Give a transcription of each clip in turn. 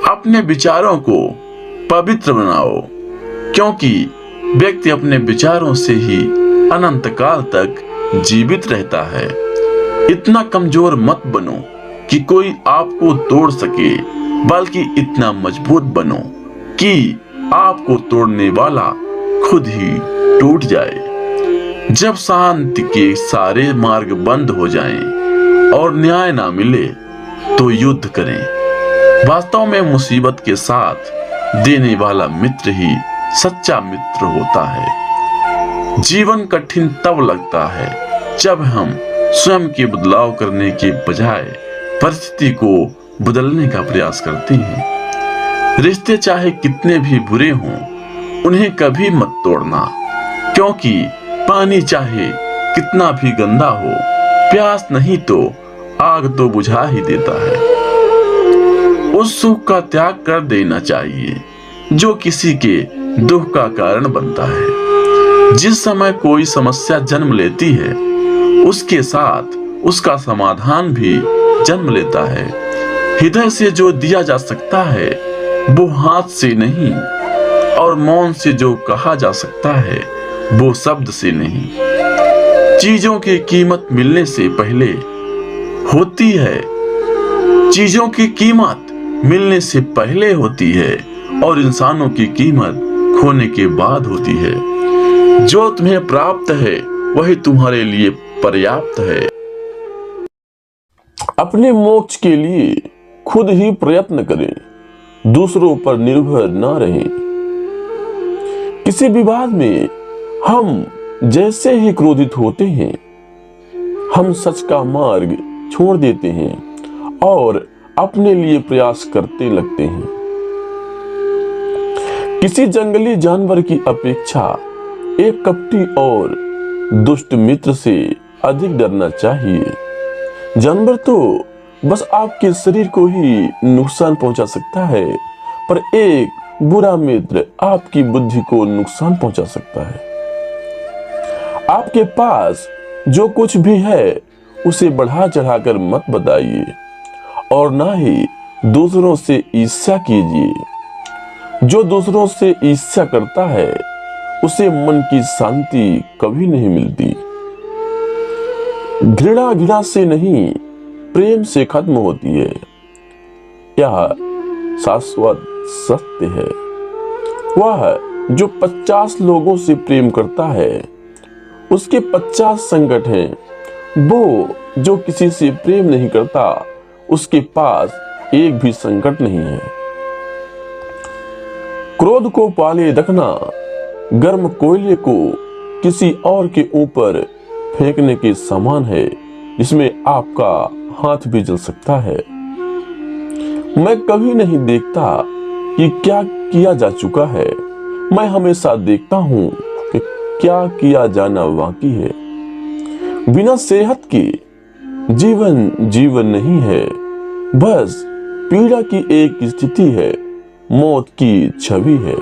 अपने विचारों को पवित्र बनाओ, क्योंकि व्यक्ति अपने विचारों से ही अनंत काल तक जीवित रहता है। इतना कमजोर मत बनो कि कोई आपको तोड़ सके, बल्कि इतना मजबूत बनो कि आपको तोड़ने वाला खुद ही टूट जाए। जब शांति के सारे मार्ग बंद हो जाएं और न्याय ना मिले तो युद्ध करें। वास्तव में मुसीबत के साथ देने वाला मित्र ही सच्चा मित्र होता है। जीवन कठिन तब लगता है जब हम स्वयं के बदलाव करने के बजाय परिस्थिति को बदलने का प्रयास करते हैं। रिश्ते चाहे कितने भी बुरे हों, उन्हें कभी मत तोड़ना, क्योंकि पानी चाहे कितना भी गंदा हो, प्यास नहीं तो आग तो बुझा ही देता है। उस सुख का त्याग कर देना चाहिए जो किसी के दुख का कारण बनता है। जिस समय कोई समस्या जन्म लेती है, उसके साथ उसका समाधान भी जन्म लेता है। हृदय से जो दिया जा सकता है वो हाथ से नहीं, और मौन से जो कहा जा सकता है वो शब्द से नहीं। चीजों की कीमत मिलने से पहले होती है, चीजों की कीमत मिलने से पहले होती है, और इंसानों की कीमत खोने के बाद होती है। जो तुम्हें प्राप्त है वही तुम्हारे लिए पर्याप्त है। अपने मोक्ष के लिए खुद ही प्रयत्न करें, दूसरों पर निर्भर ना रहें। किसी विवाद में हम जैसे ही क्रोधित होते हैं, हम सच का मार्ग छोड़ देते हैं और अपने लिए प्रयास करते लगते हैं। किसी जंगली जानवर की अपेक्षा एक कपटी और दुष्ट मित्र से अधिक डरना चाहिए। जानवर तो बस आपके शरीर को ही नुकसान पहुंचा सकता है, पर एक बुरा मित्र आपकी बुद्धि को नुकसान पहुंचा सकता है। आपके पास जो कुछ भी है उसे बढ़ा चढ़ाकर मत बताइए, और ना ही दूसरों से ईर्ष्या कीजिए। जो दूसरों से ईर्ष्या करता है उसे मन की शांति कभी नहीं मिलती। घृणा से नहीं, प्रेम से खत्म होती है। यह शाश्वत सत्य है। वह जो 50 लोगों से प्रेम करता है उसके 50 संकट हैं। वो जो किसी से प्रेम नहीं करता उसके पास एक भी संकट नहीं है। क्रोध को पाले रखना गर्म कोयले को किसी और के ऊपर फेंकने के समान है, जिसमें आपका हाथ भी जल सकता है। मैं कभी नहीं देखता कि क्या किया जा चुका है, मैं हमेशा देखता हूं कि क्या किया जाना बाकी है। बिना सेहत के जीवन जीवन नहीं है, बस पीड़ा की एक स्थिति है, मौत की छवि है।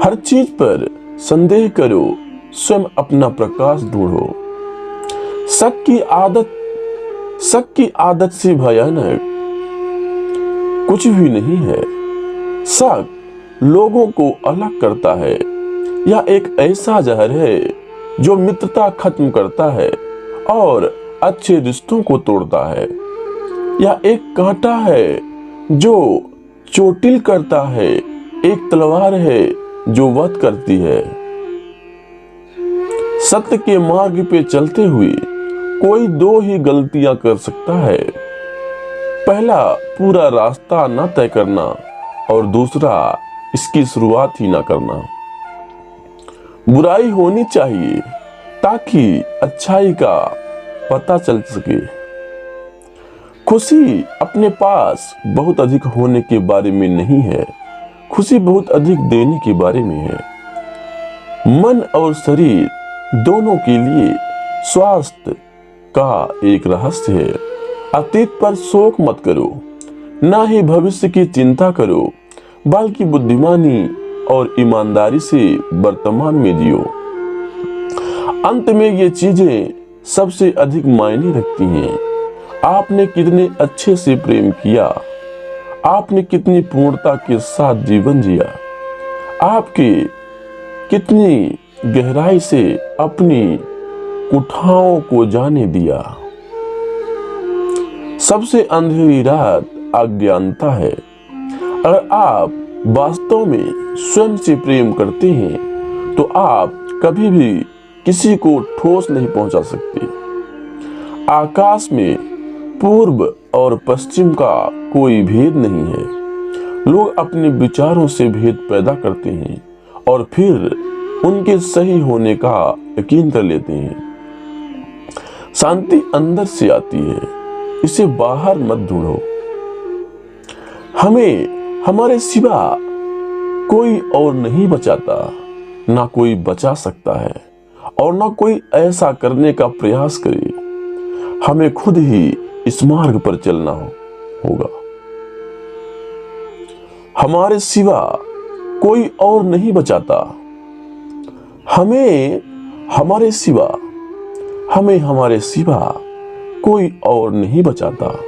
हर चीज पर संदेह करो, स्वयं अपना प्रकाश ढूंढो। शक की आदत से भयानक कुछ भी नहीं है। शक लोगों को अलग करता है। यह एक ऐसा जहर है जो मित्रता खत्म करता है और अच्छे रिश्तों को तोड़ता है। यह एक कांटा है जो चोटिल करता है, एक तलवार है जो वध करती है। सत्य के मार्ग पे चलते हुए कोई दो ही गलतियां कर सकता है। पहला, पूरा रास्ता न तय करना, और दूसरा, इसकी शुरुआत ही ना करना। बुराई होनी चाहिए ताकि अच्छाई का पता चल सके। खुशी अपने पास बहुत अधिक होने के बारे में नहीं है, खुशी बहुत अधिक देने के बारे में है। मन और शरीर दोनों के लिए स्वास्थ्य का एक रहस्य है। अतीत पर शोक मत करो, ना ही भविष्य की चिंता करो, बल्कि बुद्धिमानी और ईमानदारी से वर्तमान में जियो। अंत में ये चीजें सबसे अधिक मायने रखती हैं। आपने कितने अच्छे से प्रेम किया, आपने कितनी पूर्णता के साथ जीवन जिया, आपकी कितनी गहराई से अपनी कुठाओं को जाने दिया। सबसे अंधेरी रात अज्ञानता है। अगर आप वास्तव में स्वयं से प्रेम करते हैं तो आप कभी भी किसी को ठोस नहीं पहुंचा सकते। आकाश में पूर्व और पश्चिम का कोई भेद नहीं है। लोग अपने विचारों से भेद पैदा करते हैं और फिर उनके सही होने का यकीन कर लेते हैं। शांति अंदर से आती है, इसे बाहर मत ढूंढो। हमें हमारे सिवा कोई और नहीं बचाता, ना कोई बचा सकता है और ना कोई ऐसा करने का प्रयास करे। हमें खुद ही इस मार्ग पर चलना होगा। हमारे सिवा कोई और नहीं बचाता। हमें हमारे सिवा कोई और नहीं बचाता,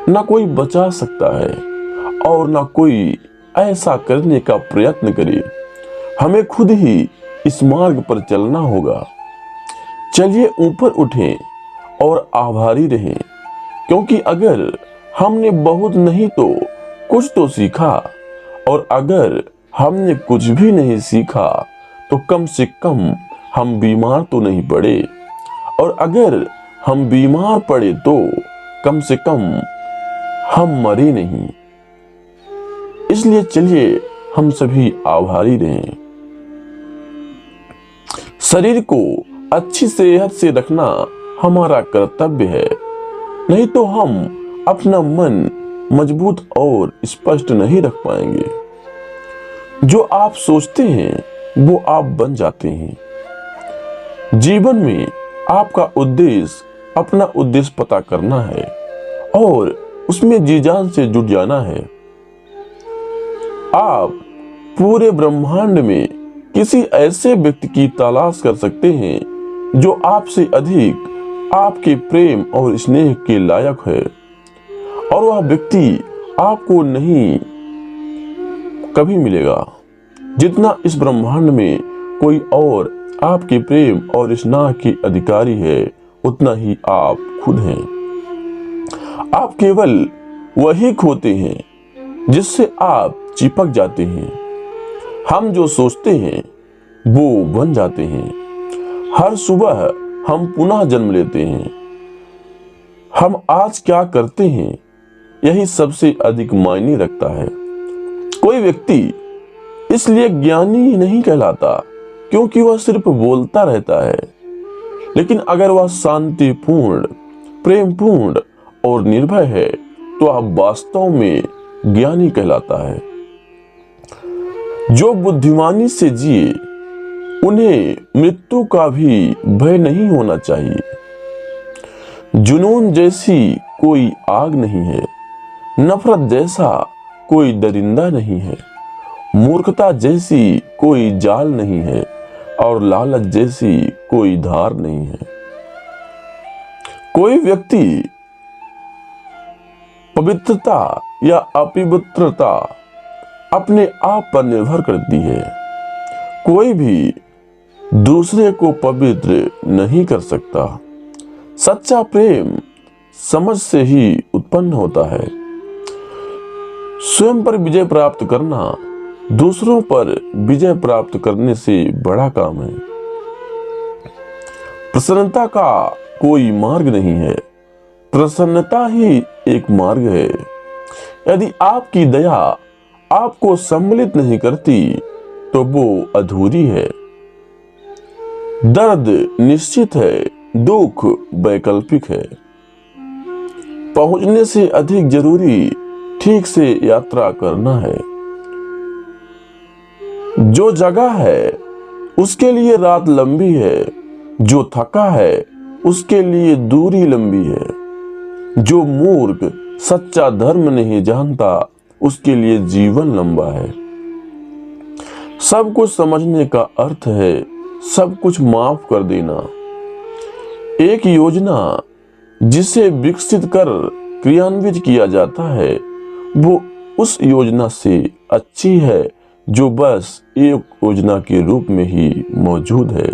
ना कोई बचा सकता है और ना कोई ऐसा करने का प्रयत्न करे। हमें खुद ही इस मार्ग पर चलना होगा। चलिए ऊपर उठें और आभारी रहें, क्योंकि अगर हमने बहुत नहीं तो कुछ तो सीखा, और अगर हमने कुछ भी नहीं सीखा तो कम से कम हम बीमार तो नहीं पड़े, और अगर हम बीमार पड़े तो कम से कम हम मरे नहीं। इसलिए चलिए हम सभी आभारी रहें। शरीर को अच्छी सेहत से रखना हमारा कर्तव्य है, नहीं तो हम अपना मन मजबूत और स्पष्ट नहीं रख पाएंगे। जो आप सोचते हैं वो आप बन जाते हैं। जीवन में आपका उद्देश्य अपना उद्देश्य पता करना है और उसमें जी जान से जुट जाना है। आप पूरे ब्रह्मांड में किसी ऐसे व्यक्ति की तलाश कर सकते हैं जो आपसे अधिक आपके प्रेम और स्नेह के लायक है, और वह व्यक्ति आपको नहीं कभी मिलेगा जितना इस ब्रह्मांड में कोई और आपके प्रेम और स्नेह के अधिकारी है, उतना ही आप खुद हैं। आप केवल वही खोते हैं जिससे आप चिपक जाते हैं। हम जो सोचते हैं वो बन जाते हैं। हर सुबह हम पुनः जन्म लेते हैं। हम आज क्या करते हैं यही सबसे अधिक मायने रखता है। कोई व्यक्ति इसलिए ज्ञानी नहीं कहलाता क्योंकि वह सिर्फ बोलता रहता है, लेकिन अगर वह शांतिपूर्ण, प्रेमपूर्ण और निर्भय है तो वह वास्तव में ज्ञानी कहलाता है। जो बुद्धिमानी से जिए उन्हें मृत्यु का भी भय नहीं होना चाहिए। जुनून जैसी कोई आग नहीं है, नफरत जैसा कोई दरिंदा नहीं है, मूर्खता जैसी कोई जाल नहीं है और लालच जैसी कोई धार नहीं है। कोई व्यक्ति पवित्रता या अपवित्रता अपने आप पर निर्भर करती है। कोई भी दूसरे को पवित्र नहीं कर सकता। सच्चा प्रेम समझ से ही उत्पन्न होता है। स्वयं पर विजय प्राप्त करना दूसरों पर विजय प्राप्त करने से बड़ा काम है। प्रसन्नता का कोई मार्ग नहीं है, प्रसन्नता ही एक मार्ग है। यदि आपकी दया आपको सम्मिलित नहीं करती तो वो अधूरी है। दर्द निश्चित है, दुख वैकल्पिक है। पहुंचने से अधिक जरूरी ठीक से यात्रा करना है। जो जगह है उसके लिए रात लंबी है, जो थका है उसके लिए दूरी लंबी है। जो मूर्ख सच्चा धर्म नहीं जानता उसके लिए जीवन लंबा है। सब कुछ समझने का अर्थ है सब कुछ माफ कर देना। एक योजना जिसे विकसित कर क्रियान्वित किया जाता है वो उस योजना से अच्छी है जो बस एक योजना के रूप में ही मौजूद है।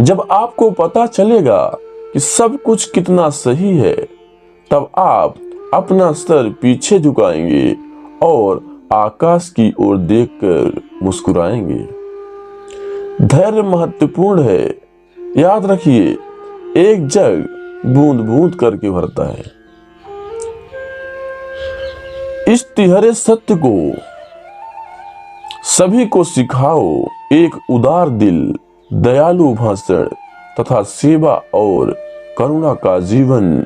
जब आपको पता चलेगा कि सब कुछ कितना सही है, तब आप अपना सर पीछे झुकाएंगे और आकाश की ओर देखकर मुस्कुराएंगे। धैर्य महत्वपूर्ण है। याद रखिए, एक जग बूंद बूंद करके भरता है। इस तिहरे सत्य को सभी को सिखाओ। एक उदार दिल, दयालु भाषण तथा सेवा और करुणा का जीवन,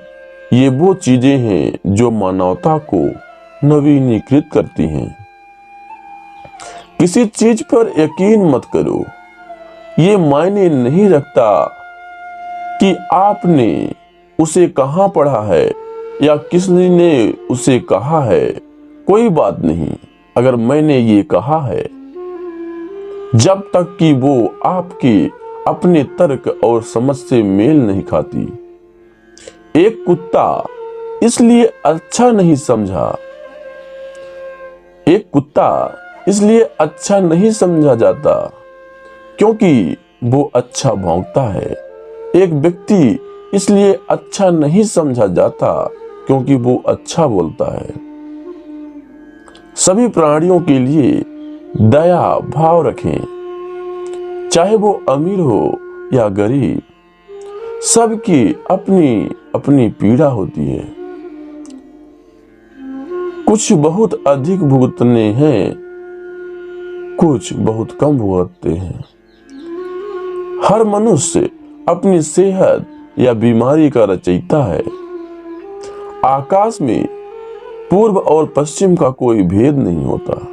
ये वो चीजें हैं जो मानवता को नवीनीकृत करती हैं। किसी चीज पर यकीन मत करो। ये मायने नहीं रखता कि आपने उसे कहां पढ़ा है या किसने ने उसे कहा है। कोई बात नहीं अगर मैंने ये कहा है, जब तक कि वो आपके अपने तर्क और समझ से मेल नहीं खाती। एक कुत्ता इसलिए अच्छा नहीं समझा जाता क्योंकि वो अच्छा भौंकता है। एक व्यक्ति इसलिए अच्छा नहीं समझा जाता क्योंकि वो अच्छा बोलता है। सभी प्राणियों के लिए दया भाव रखें, चाहे वो अमीर हो या गरीब। सबकी अपनी अपनी पीड़ा होती है। कुछ बहुत अधिक भुगतने हैं, कुछ बहुत कम भुगतते हैं। हर मनुष्य अपनी सेहत या बीमारी का रचयिता है। आकाश में पूर्व और पश्चिम का कोई भेद नहीं होता।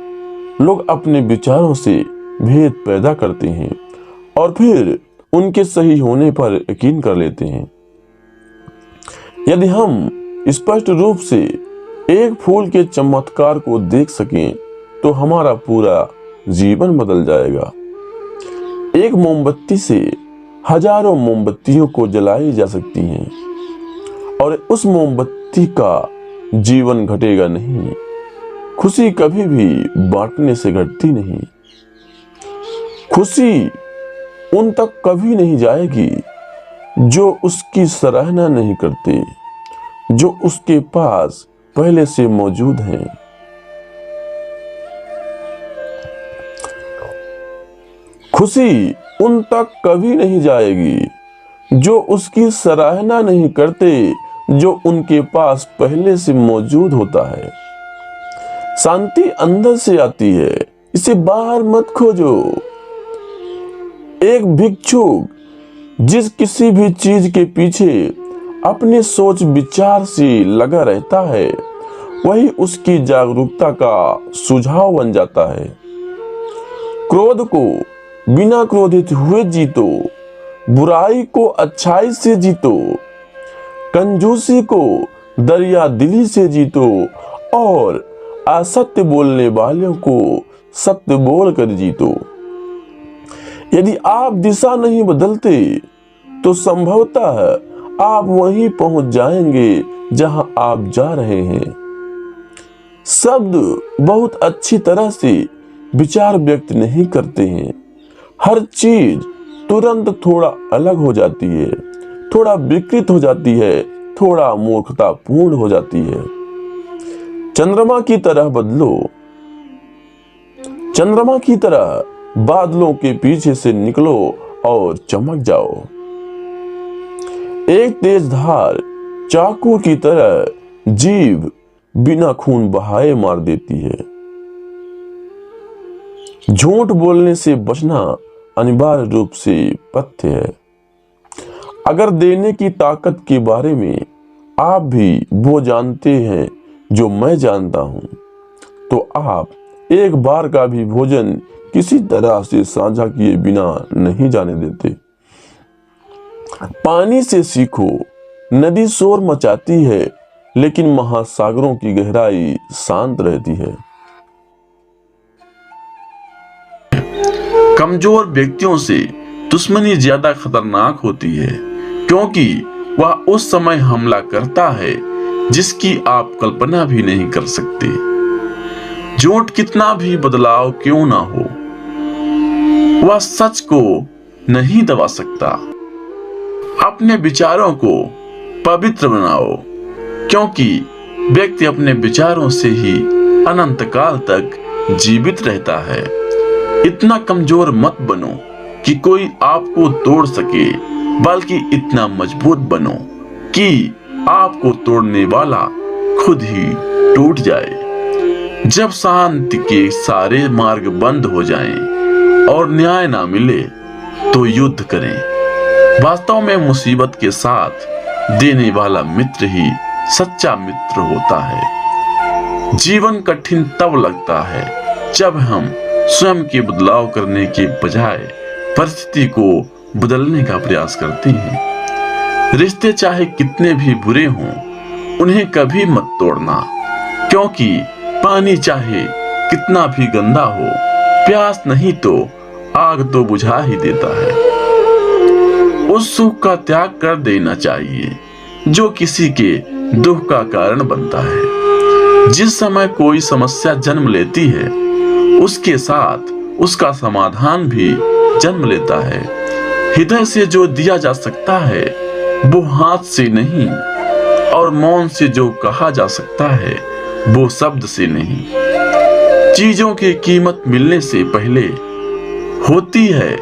लोग अपने विचारों से भेद पैदा करते हैं और फिर उनके सही होने पर यकीन कर लेते हैं। यदि हम स्पष्ट रूप से एक फूल के चमत्कार को देख सकें तो हमारा पूरा जीवन बदल जाएगा। एक मोमबत्ती से हजारों मोमबत्तियों को जलाई जा सकती हैं और उस मोमबत्ती का जीवन घटेगा नहीं। खुशी कभी भी बांटने से घटती नहीं। खुशी उन तक कभी नहीं जाएगी जो उसकी सराहना नहीं करते, जो उसके पास पहले से मौजूद हैं। खुशी उन तक कभी नहीं जाएगी जो उसकी सराहना नहीं करते, जो उनके पास पहले से मौजूद होता है। शांति अंदर से आती है, इसे बाहर मत खोजो। एक भिक्षुक जिस किसी भी चीज के पीछे अपने सोच विचार से लगा रहता है, वही उसकी जागरूकता का सुझाव बन जाता है। क्रोध को बिना क्रोधित हुए जीतो, बुराई को अच्छाई से जीतो, कंजूसी को दरिया दिली से जीतो और असत्य बोलने वालों को सत्य बोलकर जीतो। यदि आप दिशा नहीं बदलते तो संभवतः आप वहीं पहुंच जाएंगे जहां आप जा रहे हैं। शब्द बहुत अच्छी तरह से विचार व्यक्त नहीं करते हैं। हर चीज तुरंत थोड़ा अलग हो जाती है, थोड़ा विकृत हो जाती है, थोड़ा मूर्खतापूर्ण हो जाती है। चंद्रमा की तरह बदलो। चंद्रमा की तरह बादलों के पीछे से निकलो और चमक जाओ। एक तेज धार चाकू की तरह जीभ बिना खून बहाए मार देती है। झूठ बोलने से बचना अनिवार्य रूप से पथ्य है। अगर देने की ताकत के बारे में आप भी वो जानते हैं जो मैं जानता हूं, तो आप एक बार का भी भोजन किसी तरह से साझा किए बिना नहीं जाने देते। पानी से सीखो। नदी शोर मचाती है, लेकिन महासागरों की गहराई शांत रहती है। कमजोर व्यक्तियों से दुश्मनी ज्यादा खतरनाक होती है, क्योंकि वह उस समय हमला करता है जिसकी आप कल्पना भी नहीं कर सकते। झूठ कितना भी बदलाव क्यों ना हो, वह सच को नहीं दबा सकता। अपने विचारों को पवित्र बनाओ, क्योंकि व्यक्ति अपने विचारों से ही अनंत काल तक जीवित रहता है। इतना कमजोर मत बनो कि कोई आपको तोड़ सके, बल्कि इतना मजबूत बनो कि आपको तोड़ने वाला खुद ही टूट जाए। जब शांति के सारे मार्ग बंद हो जाएं और न्याय ना मिले तो युद्ध करें। वास्तव में मुसीबत के साथ देने वाला मित्र ही सच्चा मित्र होता है। जीवन कठिन तब लगता है जब हम स्वयं के बदलाव करने के बजाय परिस्थिति को बदलने का प्रयास करते हैं। रिश्ते चाहे कितने भी बुरे हों, उन्हें कभी मत तोड़ना, क्योंकि पानी चाहे कितना भी गंदा हो, प्यास नहीं तो आग तो बुझा ही देता है। उस सुख का त्याग कर देना चाहिए जो किसी के दुख का कारण बनता है। जिस समय कोई समस्या जन्म लेती है, उसके साथ उसका समाधान भी जन्म लेता है। हृदय से जो दिया जा सकता है वो हाथ से नहीं, और मौन से जो कहा जा सकता है वो शब्द से नहीं। चीजों की कीमत मिलने से पहले होती है,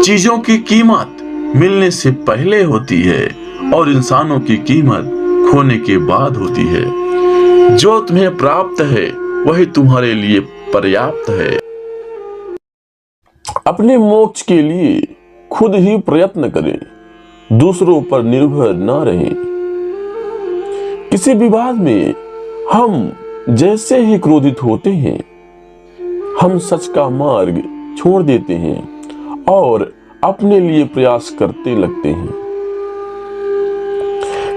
चीजों की कीमत मिलने से पहले होती है, और इंसानों की कीमत खोने के बाद होती है। जो तुम्हें प्राप्त है वही तुम्हारे लिए पर्याप्त है। अपने मोक्ष के लिए खुद ही प्रयत्न करें, दूसरों पर निर्भर ना रहें। किसी विवाद में हम जैसे ही क्रोधित होते हैं, हम सच का मार्ग छोड़ देते हैं और अपने लिए प्रयास करते लगते हैं।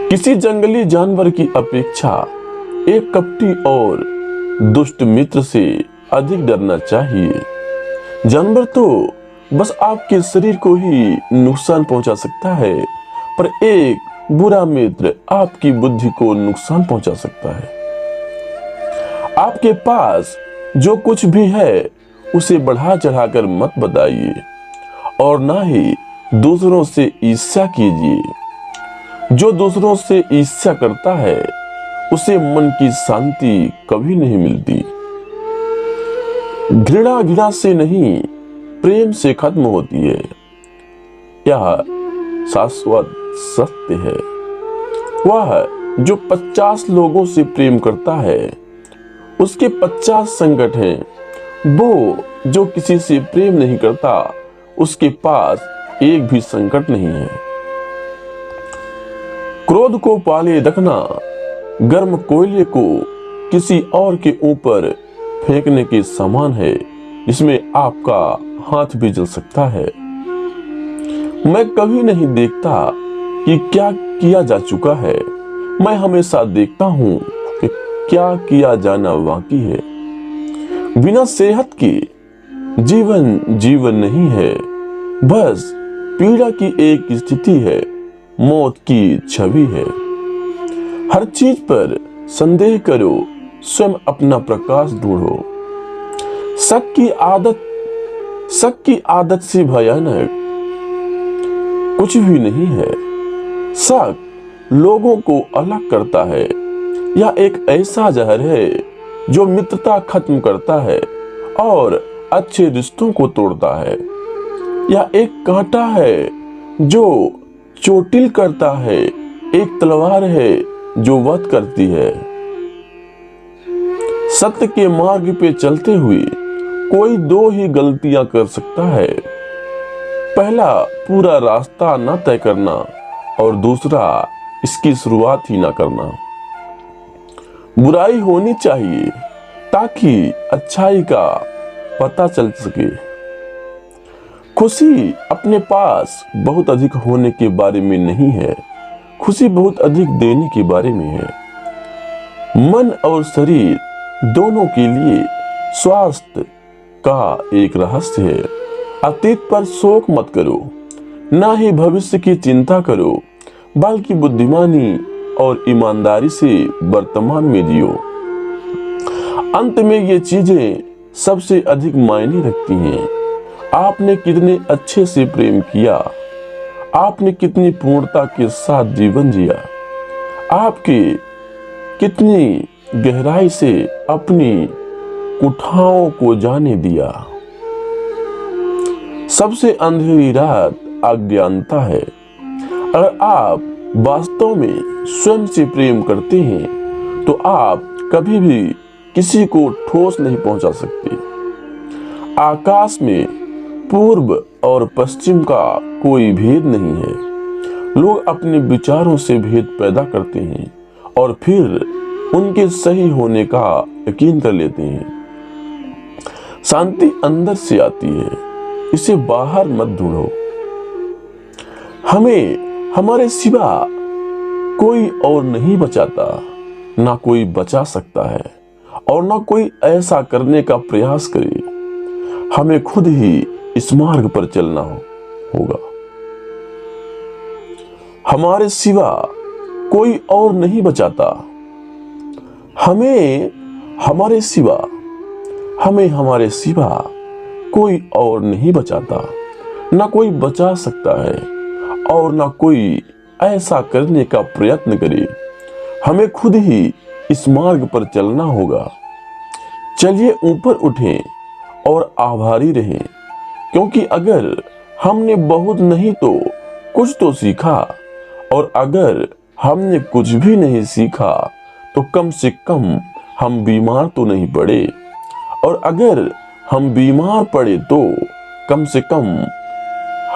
किसी जंगली जानवर की अपेक्षा एक कपटी और दुष्ट मित्र से अधिक डरना चाहिए। जानवर तो बस आपके शरीर को ही नुकसान पहुंचा सकता है, पर एक बुरा मित्र आपकी बुद्धि को नुकसान पहुंचा सकता है। आपके पास जो कुछ भी है उसे बढ़ा चढ़ाकर मत बताइए, और ना ही दूसरों से ईर्ष्या कीजिए। जो दूसरों से ईर्ष्या करता है उसे मन की शांति कभी नहीं मिलती। घृणा से नहीं, प्रेम से खत्म होती है। यह शाश्वत सत्य है। वह जो 50 लोगों से प्रेम करता है उसके 50 संकट हैं। वो जो किसी से प्रेम नहीं करता उसके पास एक भी संकट नहीं है। क्रोध को पाले रखना गर्म कोयले को किसी और के ऊपर फेंकने के समान है, जिसमें आपका हाथ भी जल सकता है। मैं कभी नहीं देखता कि क्या किया जा चुका है, मैं हमेशा देखता हूं कि क्या किया जाना बाकी है। बिना सेहत के जीवन नहीं है, बस पीड़ा की एक स्थिति है, मौत की छवि है। हर चीज पर संदेह करो, स्वयं अपना प्रकाश ढूंढो। शक की आदत से भयानक कुछ भी नहीं है। शक लोगों को अलग करता है। यह एक ऐसा जहर है जो मित्रता खत्म करता है और अच्छे रिश्तों को तोड़ता है। यह एक कांटा है जो चोटिल करता है, एक तलवार है जो वध करती है। सत्य के मार्ग पे चलते हुए कोई दो ही गलतियां कर सकता है। पहला, पूरा रास्ता न तय करना, और दूसरा, इसकी शुरुआत ही ना करना। बुराई होनी चाहिए ताकि अच्छाई का पता चल सके। खुशी अपने पास बहुत अधिक होने के बारे में नहीं है, खुशी बहुत अधिक देने के बारे में है। मन और शरीर दोनों के लिए स्वास्थ्य का एक रहस्य है। अतीत पर शोक मत करो, ना ही भविष्य की चिंता करो, बल्कि बुद्धिमानी और ईमानदारी से वर्तमान में जियो। अंत में ये चीजें सबसे अधिक मायने रखती हैं। आपने कितने अच्छे से प्रेम किया, आपने कितनी पूर्णता के साथ जीवन जिया, आपके कितनी गहराई से अपनी कुठाओं को जाने दिया। सबसे अंधेरी रात अज्ञानता है। अगर आप वास्तव में स्वयं से प्रेम करते हैं तो आप कभी भी किसी को ठोस नहीं पहुंचा सकते। आकाश में पूर्व और पश्चिम का कोई भेद नहीं है। लोग अपने विचारों से भेद पैदा करते हैं और फिर उनके सही होने का यकीन कर लेते हैं। शांति अंदर से आती है, इसे बाहर मत ढूंढो। हमें हमारे सिवा कोई और नहीं बचाता, ना कोई बचा सकता है और ना कोई ऐसा करने का प्रयास करे। हमें खुद ही इस मार्ग पर चलना होगा। हमारे सिवा कोई और नहीं बचाता। हमें हमारे सिवा कोई और नहीं बचाता, ना कोई बचा सकता है और ना कोई ऐसा करने का प्रयत्न करे। हमें खुद ही इस मार्ग पर चलना होगा। चलिए ऊपर उठें और आभारी रहें, क्योंकि अगर हमने बहुत नहीं तो कुछ तो सीखा, और अगर हमने कुछ भी नहीं सीखा तो कम से कम हम बीमार तो नहीं पड़े, और अगर हम बीमार पड़े तो कम से कम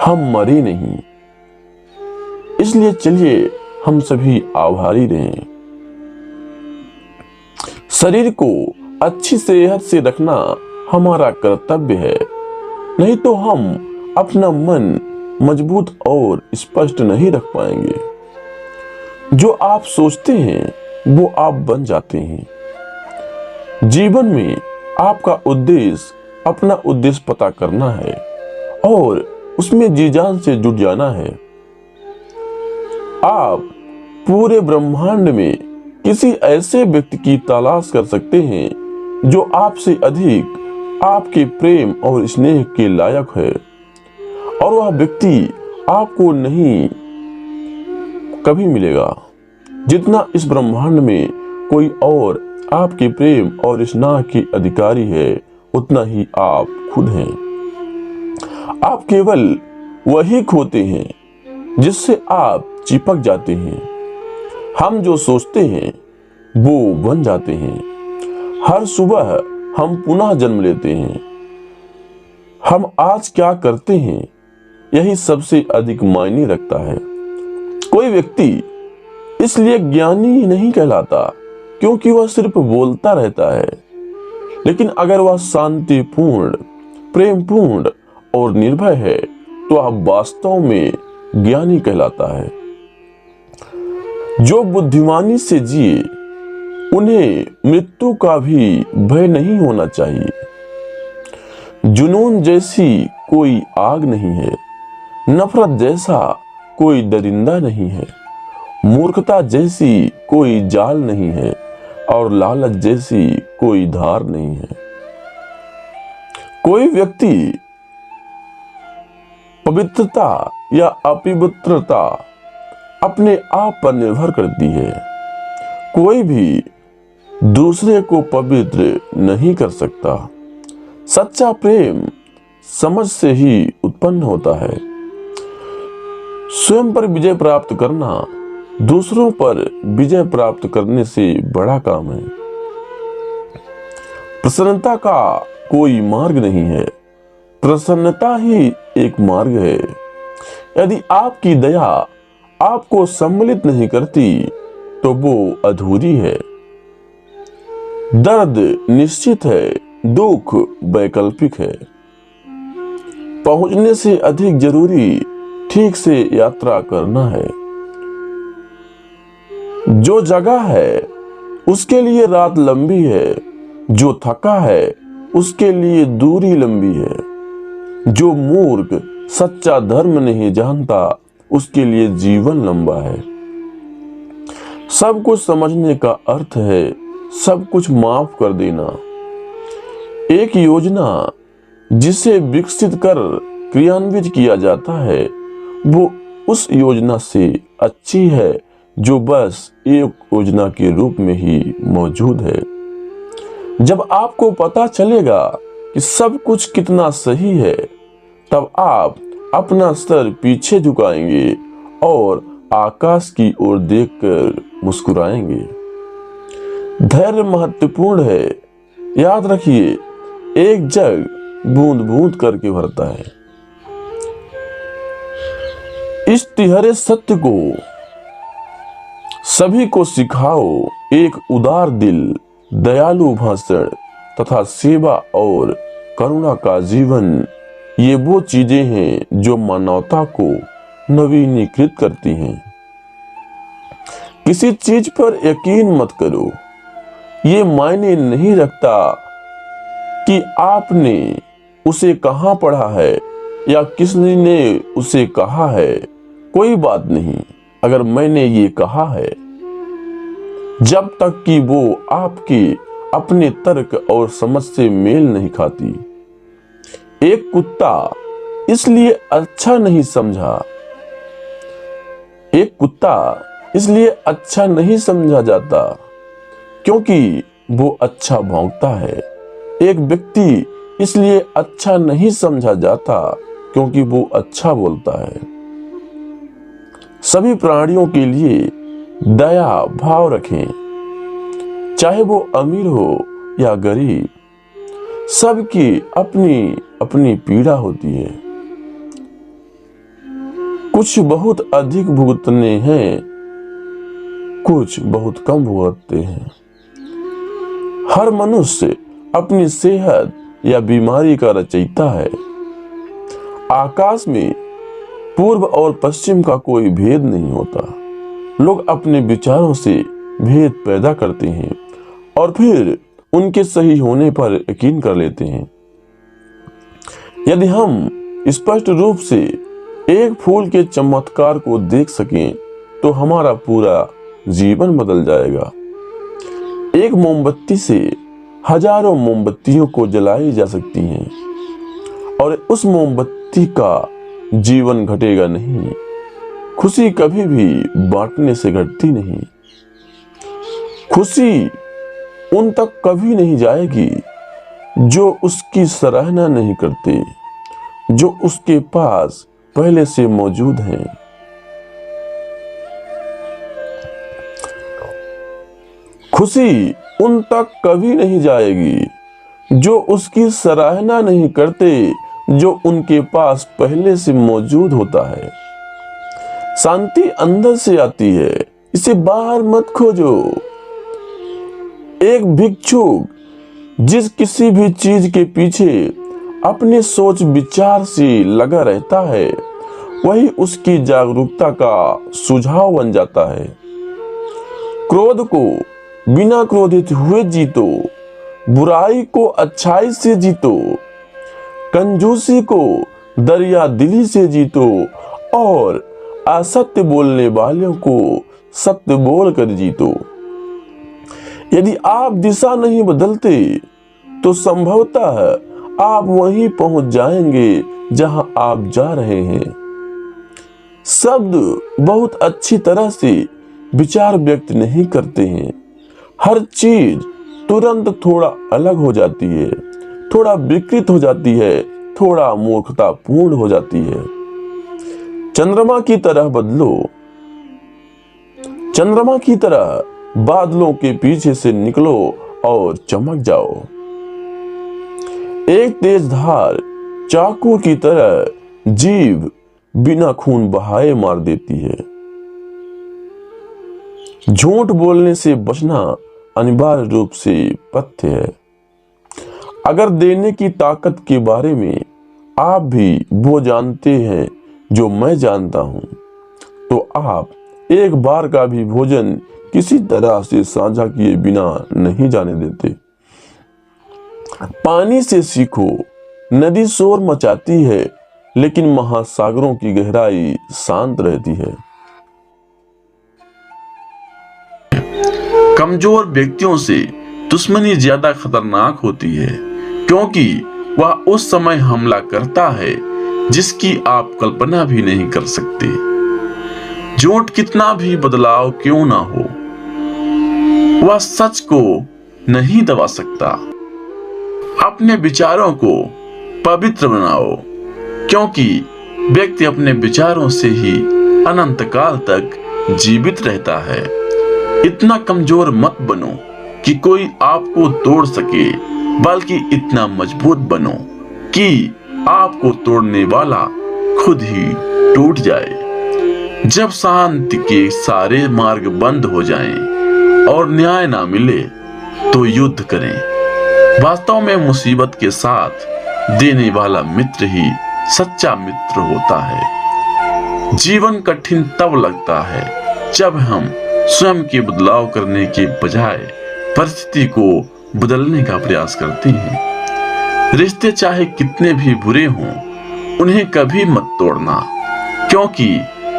हम मरे नहीं। इसलिए चलिए हम सभी आभारी रहें। शरीर को अच्छी सेहत से रखना हमारा कर्तव्य है, नहीं तो हम अपना मन मजबूत और स्पष्ट नहीं रख पाएंगे। जो आप सोचते हैं वो आप बन जाते हैं। जीवन में आपका उद्देश्य अपना उद्देश्य पता करना है और उसमें जी जान से जुट जाना है। आप पूरे ब्रह्मांड में किसी ऐसे व्यक्ति की तलाश कर सकते हैं जो आपसे अधिक आपके प्रेम और स्नेह के लायक है, और वह व्यक्ति आपको नहीं कभी मिलेगा जितना इस ब्रह्मांड में कोई और आपके प्रेम और स्नेह के अधिकारी है, उतना ही आप खुद हैं। आप केवल वही खोते हैं जिससे आप चिपक जाते हैं। हम जो सोचते हैं वो बन जाते हैं। हर सुबह हम पुनः जन्म लेते हैं। हम आज क्या करते हैं यही सबसे अधिक मायने रखता है। कोई व्यक्ति इसलिए ज्ञानी नहीं कहलाता क्योंकि वह सिर्फ बोलता रहता है, लेकिन अगर वह शांतिपूर्ण, प्रेमपूर्ण और निर्भय है तो वह वास्तव में ज्ञानी कहलाता है। जो बुद्धिमानी से जिए उन्हें मृत्यु का भी भय नहीं होना चाहिए। जुनून जैसी कोई आग नहीं है, नफरत जैसा कोई दरिंदा नहीं है, मूर्खता जैसी कोई जाल नहीं है और लालच जैसी कोई धार नहीं है। कोई व्यक्ति पवित्रता या अपवित्रता अपने आप पर निर्भर करती है। कोई भी दूसरे को पवित्र नहीं कर सकता। सच्चा प्रेम समझ से ही उत्पन्न होता है। स्वयं पर विजय प्राप्त करना दूसरों पर विजय प्राप्त करने से बड़ा काम है। प्रसन्नता का कोई मार्ग नहीं है, प्रसन्नता ही एक मार्ग है। यदि आपकी दया आपको सम्मिलित नहीं करती तो वो अधूरी है। दर्द निश्चित है, दुख वैकल्पिक है। पहुंचने से अधिक जरूरी ठीक से यात्रा करना है। जो जगा है उसके लिए रात लंबी है, जो थका है उसके लिए दूरी लंबी है। जो मूर्ख सच्चा धर्म नहीं जानता उसके लिए जीवन लंबा है। सब कुछ समझने का अर्थ है सब कुछ माफ कर देना। एक योजना जिसे विकसित कर क्रियान्वित किया जाता है वो उस योजना से अच्छी है जो बस एक योजना के रूप में ही मौजूद है। जब आपको पता चलेगा कि सब कुछ कितना सही है, तब आप अपना सर पीछे झुकाएंगे और आकाश की ओर देखकर मुस्कुराएंगे। धैर्य महत्वपूर्ण है। याद रखिए, एक जग बूंद बूंद करके भरता है। इस तिहरे सत्य को सभी को सिखाओ। एक उदार दिल, दयालु भाषण तथा सेवा और करुणा का जीवन, ये वो चीजें हैं जो मानवता को नवीनीकृत करती हैं। किसी चीज पर यकीन मत करो। ये मायने नहीं रखता कि आपने उसे कहां पढ़ा है या किसने उसे कहा है। कोई बात नहीं अगर मैंने ये कहा है, जब तक कि वो आपके अपने तर्क और समझ से मेल नहीं खाती। एक कुत्ता इसलिए अच्छा नहीं समझा जाता क्योंकि वो अच्छा भौंकता है। एक व्यक्ति इसलिए अच्छा नहीं समझा जाता क्योंकि वो अच्छा बोलता है। सभी प्राणियों के लिए दया भाव रखें, चाहे वो अमीर हो या गरीब। सबकी अपनी अपनी पीड़ा होती है। कुछ बहुत अधिक भुगतने हैं, कुछ बहुत कम भुगतते हैं। हर मनुष्य अपनी सेहत या बीमारी का रचयिता है। आकाश में पूर्व और पश्चिम का कोई भेद नहीं होता। लोग अपने विचारों से भेद पैदा करते हैं और फिर उनके सही होने पर यकीन कर लेते हैं। यदि हम स्पष्ट रूप से एक फूल के चमत्कार को देख सकें तो हमारा पूरा जीवन बदल जाएगा। एक मोमबत्ती से हजारों मोमबत्तियों को जलाई जा सकती हैं और उस मोमबत्ती का जीवन घटेगा नहीं। खुशी कभी भी बांटने से घटती नहीं। खुशी उन तक कभी नहीं जाएगी जो उसकी सराहना नहीं करते, जो उसके पास पहले से मौजूद हैं। खुशी उन तक कभी नहीं जाएगी जो उसकी सराहना नहीं करते, जो उनके पास पहले से मौजूद होता है। शांति अंदर से आती है, इसे बाहर मत खोजो। एक भिक्षुक जिस किसी भी चीज के पीछे अपने सोच विचार से लगा रहता है, वही उसकी जागरूकता का सुझाव बन जाता है। क्रोध को बिना क्रोधित हुए जीतो, बुराई को अच्छाई से जीतो, कंजूसी को दरिया दिली से जीतो और असत्य बोलने वालों को सत्य बोलकर जीतो। यदि आप दिशा नहीं बदलते तो संभवतः आप वहीं पहुंच जाएंगे जहां आप जा रहे हैं। शब्द बहुत अच्छी तरह से विचार व्यक्त नहीं करते हैं। हर चीज तुरंत थोड़ा अलग हो जाती है, थोड़ा विकृत हो जाती है, थोड़ा मूर्खतापूर्ण हो जाती है। चंद्रमा की तरह बदलो। चंद्रमा की तरह बादलों के पीछे से निकलो और चमक जाओ। एक तेज धार चाकू की तरह जीभ बिना खून बहाए मार देती है। झूठ बोलने से बचना अनिवार्य रूप से पथ्य है। अगर देने की ताकत के बारे में आप भी वो जानते हैं जो मैं जानता हूं, तो आप एक बार का भी भोजन किसी तरह से साझा किए बिना नहीं जाने देते। पानी से सीखो। नदी शोर मचाती है, लेकिन महासागरों की गहराई शांत रहती है। कमजोर व्यक्तियों से दुश्मनी ज्यादा खतरनाक होती है क्योंकि वह उस समय हमला करता है जिसकी आप कल्पना भी नहीं कर सकते। झूठ कितना भी बदलाव क्यों ना हो, वह सच को नहीं दबा सकता। अपने विचारों को पवित्र बनाओ, क्योंकि व्यक्ति अपने विचारों से ही अनंत काल तक जीवित रहता है। इतना कमजोर मत बनो कि कोई आपको तोड़ सके, बल्कि इतना मजबूत बनो कि आपको तोड़ने वाला खुद ही टूट जाए। जब शांति के सारे मार्ग बंद हो जाएं और न्याय ना मिले तो युद्ध करें। वास्तव में मुसीबत के साथ देने वाला मित्र ही सच्चा मित्र होता है। जीवन कठिन तब लगता है जब हम स्वयं के बदलाव करने के बजाय परिस्थिति को बदलने का प्रयास करते हैं। रिश्ते चाहे कितने भी बुरे हों, उन्हें कभी मत तोड़ना, क्योंकि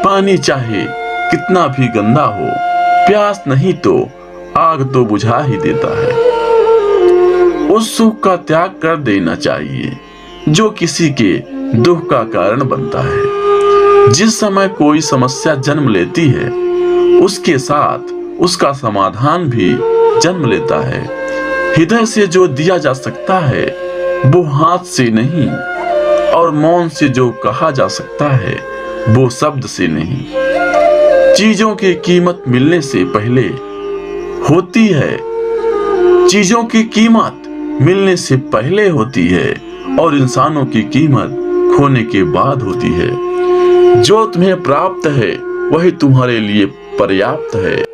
पानी चाहे कितना भी गंदा हो, प्यास नहीं तो आग तो बुझा ही देता है। उस सुख का त्याग कर देना चाहिए जो किसी के दुख का कारण बनता है। जिस समय कोई समस्या जन्म लेती है, उसके साथ उसका समाधान भी जन्म लेता है। हृदय से जो दिया जा सकता है वो हाथ से नहीं, और मौन से जो कहा जा सकता है वो शब्द से नहीं। चीजों की कीमत मिलने से पहले होती है, चीजों की कीमत मिलने से पहले होती है, और इंसानों की कीमत खोने के बाद होती है। जो तुम्हें प्राप्त है वही तुम्हारे लिए पर्याप्त है।